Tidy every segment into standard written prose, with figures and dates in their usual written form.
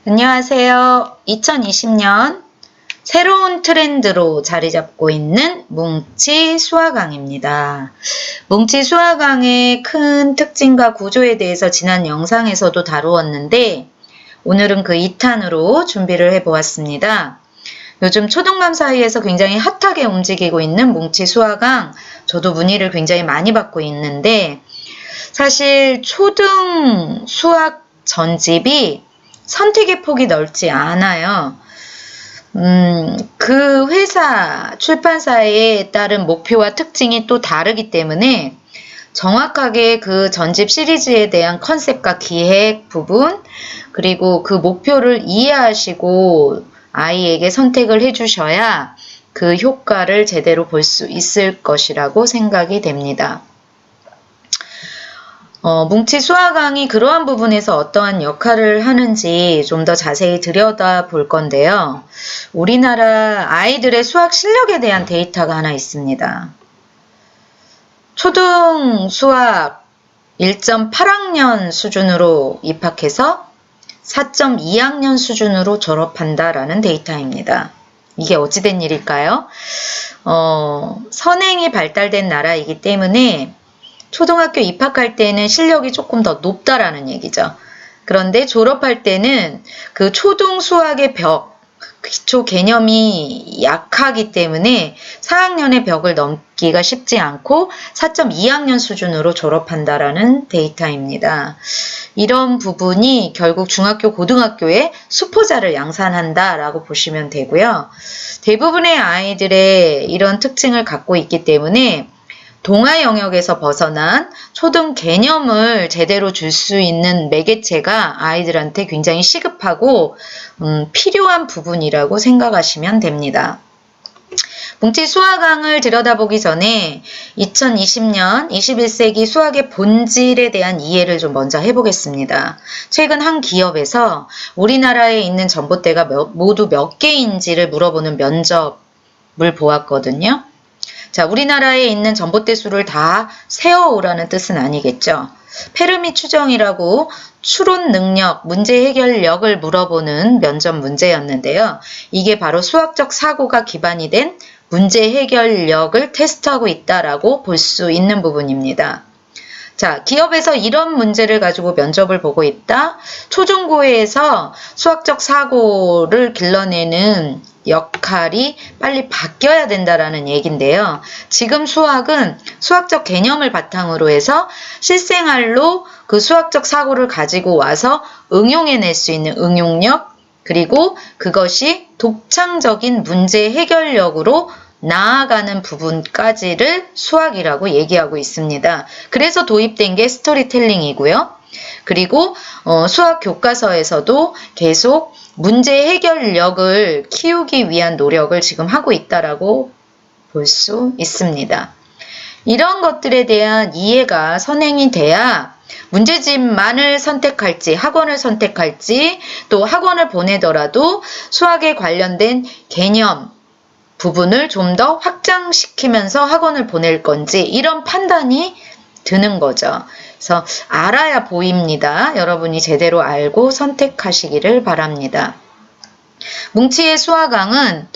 안녕하세요. 2020년 새로운 트렌드로 자리 잡고 있는 뭉치 수화강입니다. 뭉치 수화강의 큰 특징과 구조에 대해서 지난 영상에서도 다루었는데 오늘은 그 2탄으로 준비를 해보았습니다. 요즘 초등맘 사이에서 굉장히 핫하게 움직이고 있는 뭉치 수화강, 저도 문의를 굉장히 많이 받고 있는데 사실 초등 수학 전집이 선택의 폭이 넓지 않아요. 그 회사, 출판사에 따른 목표와 특징이 또 다르기 때문에 정확하게 그 전집 시리즈에 대한 컨셉과 기획 부분, 그리고 그 목표를 이해하시고 아이에게 선택을 해주셔야 그 효과를 제대로 볼 수 있을 것이라고 생각이 됩니다. 뭉치 수화강이 그러한 부분에서 어떠한 역할을 하는지 좀 더 자세히 들여다 볼 건데요. 우리나라 아이들의 수학 실력에 대한 데이터가 하나 있습니다. 초등 수학 1.8학년 수준으로 입학해서 4.2학년 수준으로 졸업한다라는 데이터입니다. 이게 어찌된 일일까요? 선행이 발달된 나라이기 때문에 초등학교 입학할 때는 실력이 조금 더 높다라는 얘기죠. 그런데 졸업할 때는 그 초등 수학의 벽, 기초 개념이 약하기 때문에 4학년의 벽을 넘기가 쉽지 않고 4.2학년 수준으로 졸업한다라는 데이터입니다. 이런 부분이 결국 중학교, 고등학교에 수포자를 양산한다라고 보시면 되고요. 대부분의 아이들의 이런 특징을 갖고 있기 때문에 동화 영역에서 벗어난 초등 개념을 제대로 줄 수 있는 매개체가 아이들한테 굉장히 시급하고 필요한 부분이라고 생각하시면 됩니다. 뭉치 수화강을 들여다보기 전에 2020년 21세기 수학의 본질에 대한 이해를 좀 먼저 해보겠습니다. 최근 한 기업에서 우리나라에 있는 전봇대가 모두 몇 개인지를 물어보는 면접을 보았거든요. 자, 우리나라에 있는 전봇대 수를 다 세어오라는 뜻은 아니겠죠. 페르미 추정이라고 추론 능력, 문제 해결력을 물어보는 면접 문제였는데요. 이게 바로 수학적 사고가 기반이 된 문제 해결력을 테스트하고 있다라고 볼 수 있는 부분입니다. 자, 기업에서 이런 문제를 가지고 면접을 보고 있다. 초중고에서 수학적 사고를 길러내는 역할이 빨리 바뀌어야 된다라는 얘기인데요. 지금 수학은 수학적 개념을 바탕으로 해서 실생활로 그 수학적 사고를 가지고 와서 응용해낼 수 있는 응용력, 그리고 그것이 독창적인 문제 해결력으로 나아가는 부분까지를 수학이라고 얘기하고 있습니다. 그래서 도입된 게 스토리텔링이고요. 그리고 수학 교과서에서도 계속 문제 해결력을 키우기 위한 노력을 지금 하고 있다라고 볼 수 있습니다. 이런 것들에 대한 이해가 선행이 돼야 문제집만을 선택할지 학원을 선택할지 또 학원을 보내더라도 수학에 관련된 개념 부분을 좀 더 확장시키면서 학원을 보낼 건지 이런 판단이 드는 거죠. 그래서 알아야 보입니다. 여러분이 제대로 알고 선택하시기를 바랍니다. 뭉치의 수화강은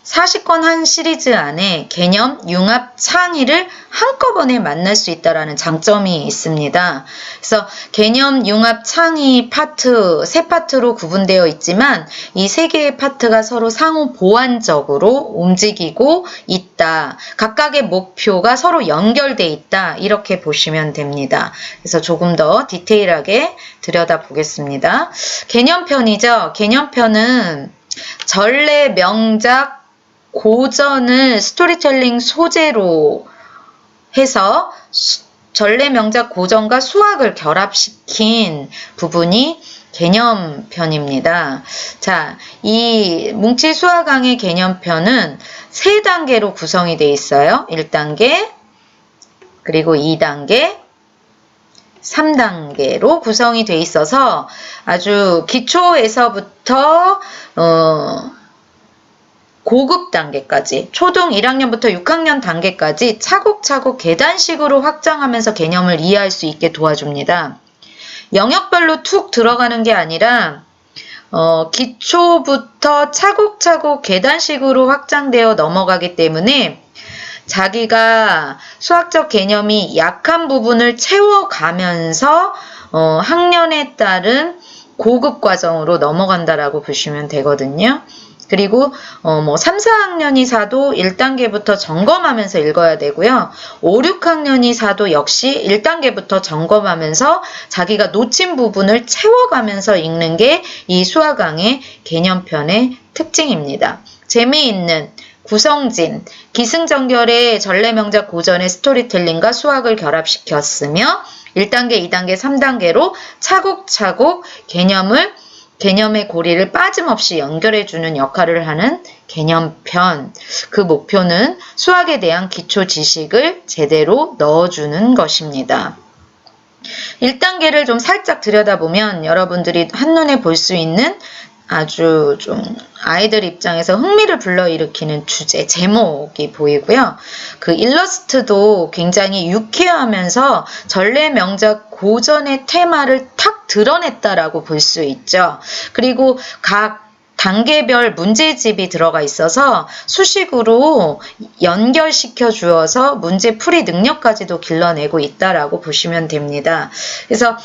40권 한 시리즈 안에 개념, 융합, 창의를 한꺼번에 만날 수 있다는 장점이 있습니다. 그래서 개념, 융합, 창의 파트, 세 파트로 구분되어 있지만 이 세 개의 파트가 서로 상호 보완적으로 움직이고 있다. 각각의 목표가 서로 연결돼 있다. 이렇게 보시면 됩니다. 그래서 조금 더 디테일하게 들여다보겠습니다. 개념편이죠. 개념편은 전래 명작 고전을 스토리텔링 소재로 해서 전래 명작 고전과 수학을 결합시킨 부분이 개념편입니다. 자, 이 뭉치 수화강의 개념편은 3단계로 구성이 되어 있어요. 1단계, 그리고 2단계, 3단계로 구성이 되어 있어서 아주 기초에서부터 고급 단계까지 초등 1학년부터 6학년 단계까지 차곡차곡 계단식으로 확장하면서 개념을 이해할 수 있게 도와줍니다. 영역별로 툭 들어가는 게 아니라 기초부터 차곡차곡 계단식으로 확장되어 넘어가기 때문에 자기가 수학적 개념이 약한 부분을 채워가면서 학년에 따른 고급 과정으로 넘어간다라고 보시면 되거든요. 그리고 3, 4학년이 사도 1단계부터 점검하면서 읽어야 되고요. 5, 6학년이 사도 역시 1단계부터 점검하면서 자기가 놓친 부분을 채워가면서 읽는 게 이 수학강의 개념편의 특징입니다. 재미있는 구성진, 기승전결의 전래명작 고전의 스토리텔링과 수학을 결합시켰으며 1단계, 2단계, 3단계로 차곡차곡 개념의 고리를 빠짐없이 연결해주는 역할을 하는 개념편. 그 목표는 수학에 대한 기초 지식을 제대로 넣어주는 것입니다. 1단계를 좀 살짝 들여다보면 여러분들이 한눈에 볼 수 있는 아주 좀 아이들 입장에서 흥미를 불러일으키는 주제, 제목이 보이고요. 그 일러스트도 굉장히 유쾌하면서 전래명작 고전의 테마를 탁 드러냈다라고 볼 수 있죠. 그리고 각 단계별 문제집이 들어가 있어서 수식으로 연결시켜 주어서 문제풀이 능력까지도 길러내고 있다라고 보시면 됩니다. 그래서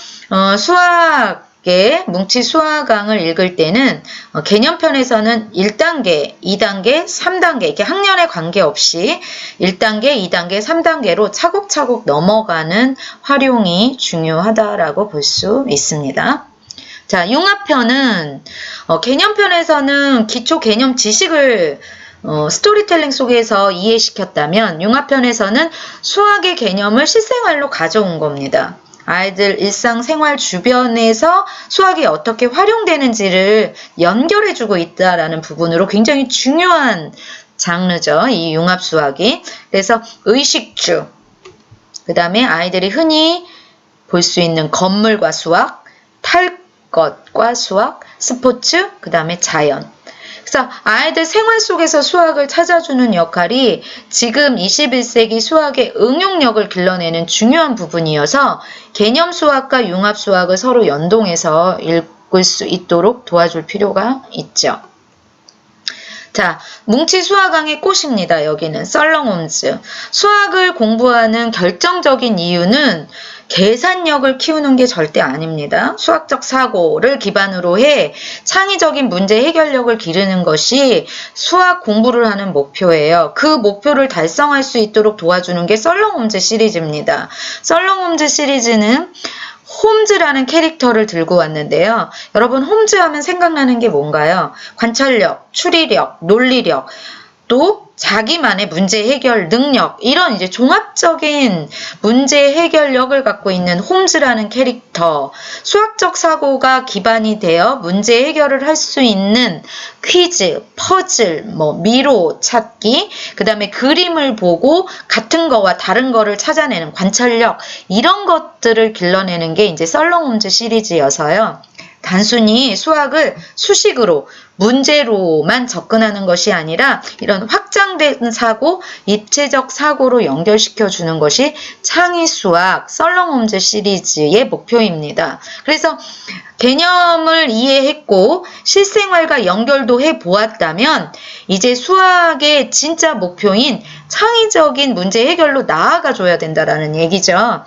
뭉치 수학강을 읽을 때는 개념편에서는 1단계, 2단계, 3단계 이렇게 학년에 관계없이 1단계, 2단계, 3단계로 차곡차곡 넘어가는 활용이 중요하다라고 볼 수 있습니다. 자, 융합편은 개념편에서는 기초 개념 지식을 스토리텔링 속에서 이해시켰다면 융합편에서는 수학의 개념을 실생활로 가져온 겁니다. 아이들 일상생활 주변에서 수학이 어떻게 활용되는지를 연결해주고 있다라는 부분으로 굉장히 중요한 장르죠. 이 융합수학이. 그래서 의식주, 그 다음에 아이들이 흔히 볼 수 있는 건물과 수학, 탈 것과 수학, 스포츠, 그 다음에 자연. 그래서 아이들 생활 속에서 수학을 찾아주는 역할이 지금 21세기 수학의 응용력을 길러내는 중요한 부분이어서 개념 수학과 융합 수학을 서로 연동해서 읽을 수 있도록 도와줄 필요가 있죠. 자, 뭉치 수학강의 꽃입니다. 여기는 썰렁홈즈. 수학을 공부하는 결정적인 이유는 계산력을 키우는 게 절대 아닙니다. 수학적 사고를 기반으로 해 창의적인 문제 해결력을 기르는 것이 수학 공부를 하는 목표예요. 그 목표를 달성할 수 있도록 도와주는 게 썰렁홈즈 시리즈입니다. 썰렁홈즈 시리즈는 홈즈라는 캐릭터를 들고 왔는데요. 여러분 홈즈 하면 생각나는 게 뭔가요? 관찰력, 추리력, 논리력, 또 자기만의 문제 해결 능력, 이런 이제 종합적인 문제 해결력을 갖고 있는 홈즈라는 캐릭터, 수학적 사고가 기반이 되어 문제 해결을 할 수 있는 퀴즈, 퍼즐, 미로 찾기, 그 다음에 그림을 보고 같은 거와 다른 거를 찾아내는 관찰력, 이런 것들을 길러내는 게 이제 썰렁홈즈 시리즈여서요. 단순히 수학을 수식으로 문제로만 접근하는 것이 아니라 이런 확장된 사고, 입체적 사고로 연결시켜 주는 것이 창의수학 썰렁홈즈 시리즈의 목표입니다. 그래서 개념을 이해했고 실생활과 연결도 해보았다면 이제 수학의 진짜 목표인 창의적인 문제 해결로 나아가 줘야 된다라는 얘기죠.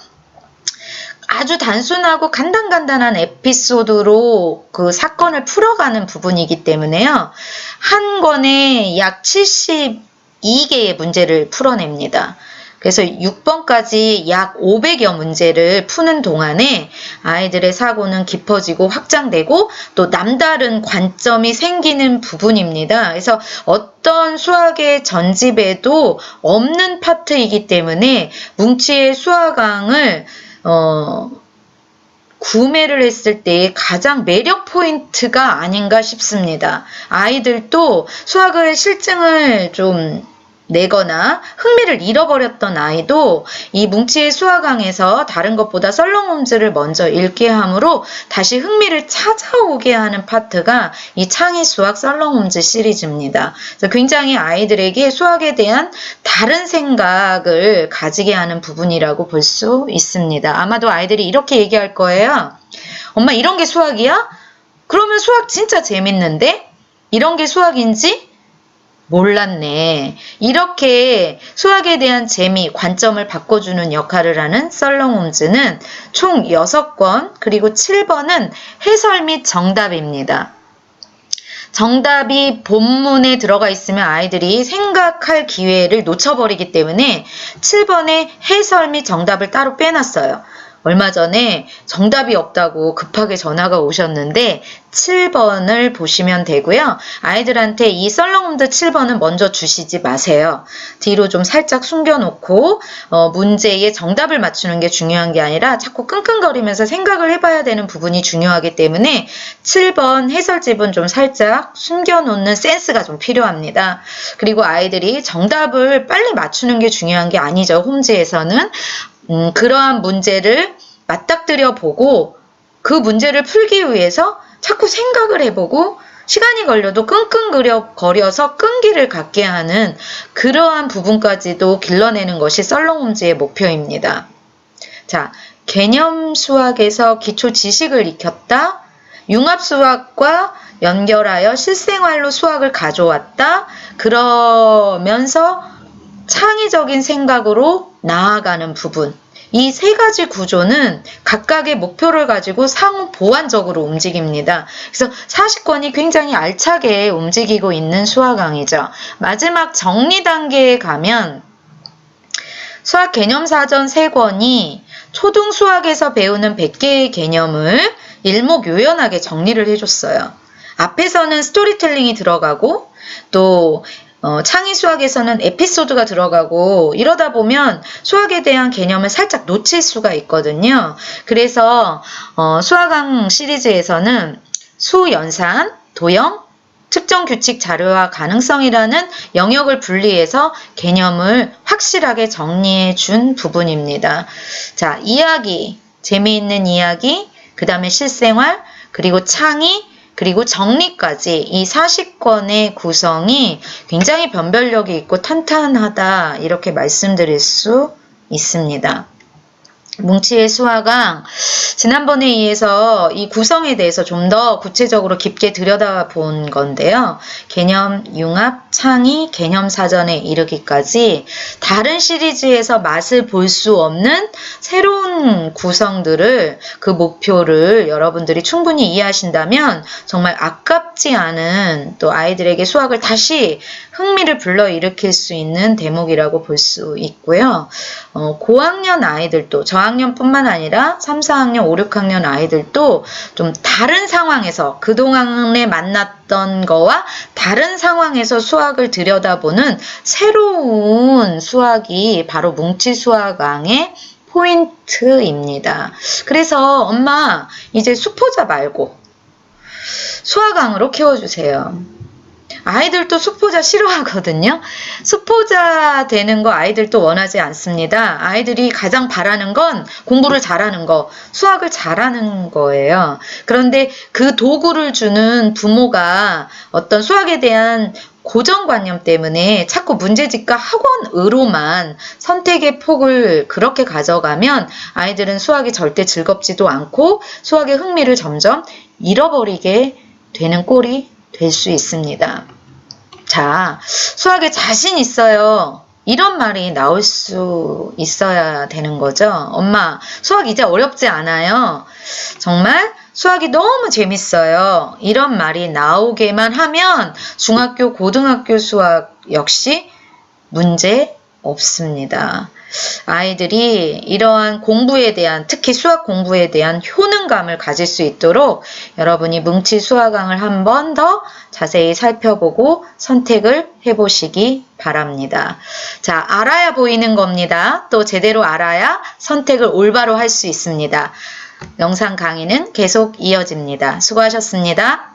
아주 단순하고 간단한 에피소드로 그 사건을 풀어가는 부분이기 때문에요. 한 권에 약 72개의 문제를 풀어냅니다. 그래서 6번까지 약 500여 문제를 푸는 동안에 아이들의 사고는 깊어지고 확장되고 또 남다른 관점이 생기는 부분입니다. 그래서 어떤 수학의 전집에도 없는 파트이기 때문에 뭉치의 수학강을 구매를 했을 때 가장 매력 포인트가 아닌가 싶습니다. 아이들도 수학의 실증을 좀 내거나 흥미를 잃어버렸던 아이도 이 뭉치의 수학강에서 다른 것보다 썰렁홈즈를 먼저 읽게 하므로 다시 흥미를 찾아오게 하는 파트가 이 창의수학 썰렁홈즈 시리즈입니다. 그래서 굉장히 아이들에게 수학에 대한 다른 생각을 가지게 하는 부분이라고 볼 수 있습니다. 아마도 아이들이 이렇게 얘기할 거예요. 엄마 이런 게 수학이야? 그러면 수학 진짜 재밌는데? 이런 게 수학인지 몰랐네. 이렇게 수학에 대한 재미, 관점을 바꿔주는 역할을 하는 썰렁홈즈는 총 6권, 그리고 7번은 해설 및 정답입니다. 정답이 본문에 들어가 있으면 아이들이 생각할 기회를 놓쳐버리기 때문에 7번에 해설 및 정답을 따로 빼놨어요. 얼마 전에 정답이 없다고 급하게 전화가 오셨는데 7번을 보시면 되고요. 아이들한테 이 썰렁홈즈 7번은 먼저 주시지 마세요. 뒤로 좀 살짝 숨겨놓고 문제의 정답을 맞추는 게 중요한 게 아니라 자꾸 끙끙거리면서 생각을 해봐야 되는 부분이 중요하기 때문에 7번 해설집은 좀 살짝 숨겨놓는 센스가 좀 필요합니다. 그리고 아이들이 정답을 빨리 맞추는 게 중요한 게 아니죠. 홈즈에서는. 그러한 문제를 맞닥뜨려 보고 그 문제를 풀기 위해서 자꾸 생각을 해보고 시간이 걸려도 끙끙거려서 끈기를 갖게 하는 그러한 부분까지도 길러내는 것이 썰렁홈즈의 목표입니다. 자, 개념 수학에서 기초 지식을 익혔다. 융합 수학과 연결하여 실생활로 수학을 가져왔다. 그러면서 창의적인 생각으로 나아가는 부분. 이 세 가지 구조는 각각의 목표를 가지고 상호 보완적으로 움직입니다. 그래서 40권이 굉장히 알차게 움직이고 있는 수학강이죠. 마지막 정리 단계에 가면 수학 개념 사전 3권이 초등 수학에서 배우는 100개의 개념을 일목요연하게 정리를 해줬어요. 앞에서는 스토리텔링이 들어가고 또 창의 수학에서는 에피소드가 들어가고 이러다 보면 수학에 대한 개념을 살짝 놓칠 수가 있거든요. 그래서 수학강 시리즈에서는 수, 연산, 도형, 특정 규칙 자료화 가능성이라는 영역을 분리해서 개념을 확실하게 정리해 준 부분입니다. 자, 이야기, 재미있는 이야기, 그 다음에 실생활, 그리고 창의, 그리고 정리까지 이 40권의 구성이 굉장히 변별력이 있고 탄탄하다 이렇게 말씀드릴 수 있습니다. 뭉치의 수학강 지난번에 이어서 이 구성에 대해서 좀 더 구체적으로 깊게 들여다본 건데요. 개념, 융합, 창의, 개념 사전에 이르기까지 다른 시리즈에서 맛을 볼 수 없는 새로운 구성들을 그 목표를 여러분들이 충분히 이해하신다면 정말 아깝지 않은 또 아이들에게 수학을 다시 흥미를 불러일으킬 수 있는 대목이라고 볼 수 있고요. 고학년 아이들도 저학년뿐만 아니라 3, 4학년, 5, 6학년 아이들도 좀 다른 상황에서 그동안에 만났던 거와 다른 상황에서 수학을 들여다보는 새로운 수학이 바로 뭉치 수학왕의 포인트입니다. 그래서 엄마 이제 수포자 말고 수학왕으로 키워주세요. 아이들도 수포자 싫어하거든요. 수포자 되는 거 아이들도 원하지 않습니다. 아이들이 가장 바라는 건 공부를 잘하는 거, 수학을 잘하는 거예요. 그런데 그 도구를 주는 부모가 어떤 수학에 대한 고정관념 때문에 자꾸 문제집과 학원으로만 선택의 폭을 그렇게 가져가면 아이들은 수학이 절대 즐겁지도 않고 수학의 흥미를 점점 잃어버리게 되는 꼴이 될 수 있습니다. 자, 수학에 자신 있어요. 이런 말이 나올 수 있어야 되는 거죠. 엄마, 수학 이제 어렵지 않아요. 정말 수학이 너무 재밌어요. 이런 말이 나오게만 하면 중학교, 고등학교 수학 역시 문제 없습니다. 아이들이 이러한 공부에 대한, 특히 수학 공부에 대한 효능감을 가질 수 있도록 여러분이 뭉치 수학왕을 한 번 더 자세히 살펴보고 선택을 해보시기 바랍니다. 자, 알아야 보이는 겁니다. 또 제대로 알아야 선택을 올바로 할 수 있습니다. 영상 강의는 계속 이어집니다. 수고하셨습니다.